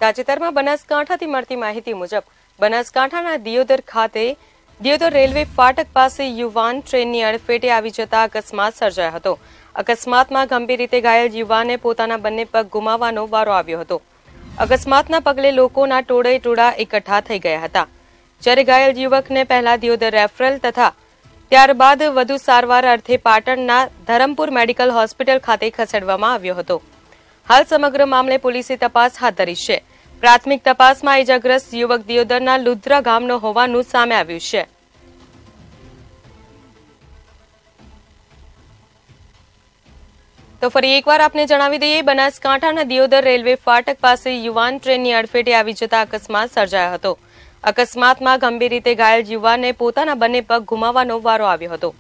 તાજેતરમાં બનાસકાંઠાથી મળતી માહિતી મુજબ બનાસકાંઠાના દિયોદર ખાતે દિયોદર રેલવે ફાટક પાસે યુવાન ટ્રેનની અડફેટે આવી જતા અકસ્માત સર્જાયો હતો। અકસ્માતમાં ગંભીર રીતે ઘાયલ યુવાનને પોતાના બંને પગ ગુમાવવાનો વારો આવ્યો હતો। અકસ્માતના પગલે લોકોના ટોળે ટોળા એકઠા થઈ ગયા હતા, જ્યારે ઘાયલ યુવકને પહેલા દિયોદર રેફરલ તથા ત્યારબાદ વધુ સારવાર અર્થે પાટણના ધરમપુર મેડિકલ હોસ્પિટલ ખાતે ખસેડવામાં આવ્યો હતો। હાલ સમગ્ર મામલે પોલીસે તપાસ હાથ ધરી છે। પ્રાથમિક તપાસમાં ઇજાગ્રસ્ત યુવક દિયોદરના લુદ્રા ગામનો હોવાનું સામે આવ્યું છે। તો ફરી એકવાર આપને જણાવી દઈએ, બનાસકાંઠાના દિયોદર રેલવે ફાટક પાસે યુવાન ટ્રેનની અડફેટે આવી જતા અકસ્માત સર્જાયો હતો। અકસ્માતમાં ગંભીર રીતે ઘાયલ યુવાનને પોતાના બંને પગ ગુમાવવાનો વારો આવ્યો હતો।